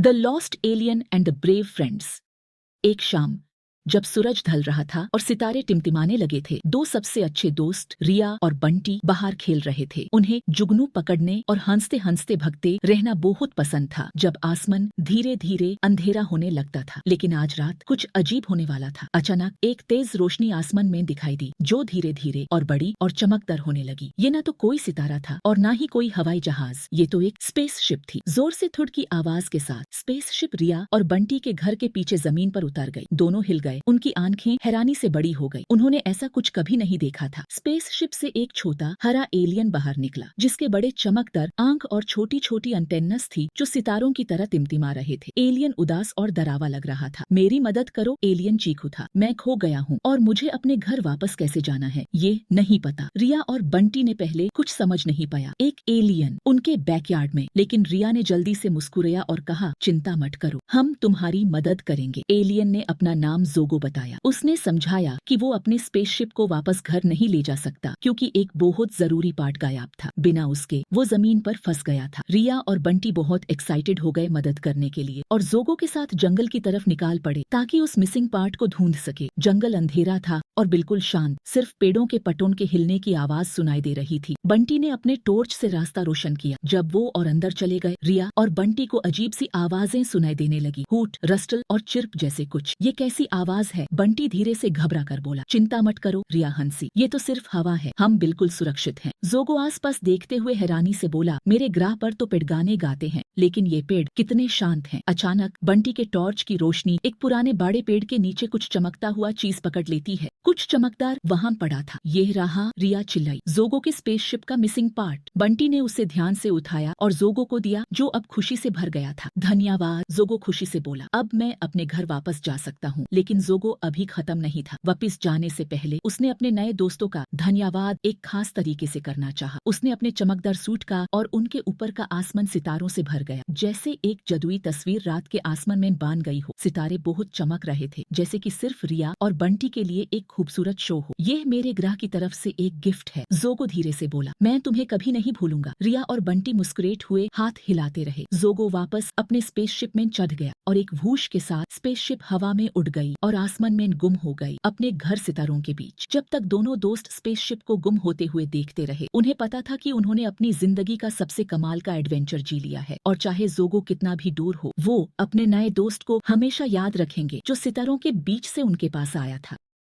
The lost alien and the brave friends. एक शाम जब सूरज ढल रहा था और सितारे टिमटिमाने लगे थे, दो सबसे अच्छे दोस्त रिया और बंटी बाहर खेल रहे थे। उन्हें जुगनू पकड़ने और हंसते हंसते भगते रहना बहुत पसंद था। जब आसमान धीरे धीरे अंधेरा होने लगता था, लेकिन आज रात कुछ अजीब होने वाला था। अचानक एक तेज रोशनी आसमान में दिखाई दी, जो धीरे धीरे और बड़ी और चमकदार होने लगी। ये न तो कोई सितारा था और न ही कोई हवाई जहाज, ये तो एक स्पेसशिप थी। जोर से थुड़ की आवाज के साथ स्पेसशिप रिया और बंटी के घर के पीछे जमीन पर उतर गई। दोनों हिल गए। उनकी आंखें हैरानी से बड़ी हो गई। उन्होंने ऐसा कुछ कभी नहीं देखा था। स्पेसशिप से एक छोटा हरा एलियन बाहर निकला, जिसके बड़े चमकदार आंख और छोटी छोटी एंटेनस थी जो सितारों की तरह टिमटिमा रहे थे। एलियन उदास और डरावा लग रहा था। मेरी मदद करो, एलियन चीख उठा। मैं खो गया हूँ और मुझे अपने घर वापस कैसे जाना है ये नहीं पता। रिया और बंटी ने पहले कुछ समझ नहीं पाया। एक एलियन उनके बैकयार्ड में, लेकिन रिया ने जल्दी से मुस्कुराया और कहा, चिंता मत करो, हम तुम्हारी मदद करेंगे। एलियन ने अपना नाम जोगो बताया। उसने समझाया कि वो अपने स्पेसशिप को वापस घर नहीं ले जा सकता, क्योंकि एक बहुत जरूरी पार्ट गायब था। बिना उसके वो जमीन पर फंस गया था। रिया और बंटी बहुत एक्साइटेड हो गए मदद करने के लिए और जोगो के साथ जंगल की तरफ निकाल पड़े ताकि उस मिसिंग पार्ट को ढूंढ सके। जंगल अंधेरा था और बिल्कुल शांत, सिर्फ पेड़ों के पटों के हिलने की आवाज सुनाई दे रही थी। बंटी ने अपने टॉर्च से रास्ता रोशन किया। जब वो और अंदर चले गए, रिया और बंटी को अजीब सी आवाजें सुनाई देने लगी, हूट, रस्टल और चिर्प जैसे कुछ। ये कैसी आवाज है? बंटी धीरे से घबरा कर बोला। चिंता मत करो, रिया हंसी, ये तो सिर्फ हवा है, हम बिल्कुल सुरक्षित हैं। जोगो आसपास देखते हुए हैरानी से बोला, मेरे ग्रह पर तो पेड़ गाने गाते हैं, लेकिन ये पेड़ कितने शांत हैं। अचानक बंटी के टॉर्च की रोशनी एक पुराने बड़े पेड़ के नीचे कुछ चमकता हुआ चीज पकड़ लेती है। कुछ चमकदार वहाँ पड़ा था। ये रहा, रिया चिल्लाई, जोगो के स्पेसशिप का मिसिंग पार्ट। बंटी ने उसे ध्यान से उठाया और जोगो को दिया, जो अब खुशी से भर गया था। धन्यवाद, जोगो खुशी से बोला, अब मैं अपने घर वापस जा सकता हूँ। लेकिन जोगो अभी खत्म नहीं था। वापस जाने से पहले उसने अपने नए दोस्तों का धन्यवाद एक खास तरीके से करना चाहा। उसने अपने चमकदार सूट का और उनके ऊपर का आसमान सितारों से भर गया, जैसे एक जादुई तस्वीर रात के आसमान में बांध गई हो। सितारे बहुत चमक रहे थे, जैसे कि सिर्फ रिया और बंटी के लिए एक खूबसूरत शो हो। ये मेरे ग्रह की तरफ से एक गिफ्ट है, जोगो धीरे से बोला। मैं तुम्हें कभी नहीं भूलूंगा। रिया और बंटी मुस्कुराते हुए हाथ हिलाते रहे। जोगो वापस अपने स्पेसशिप में चढ़ गया और एक वूश के साथ स्पेसशिप हवा में उड़ गई और आसमान में गुम हो गई, अपने घर सितारों के बीच। जब तक दोनों दोस्त स्पेसशिप को गुम होते हुए देखते रहे, उन्हें पता था कि उन्होंने अपनी जिंदगी का सबसे कमाल का एडवेंचर जी लिया है। और चाहे जोगो कितना भी दूर हो, वो अपने नए दोस्त को हमेशा याद रखेंगे, जो सितारों के बीच से उनके पास आया था।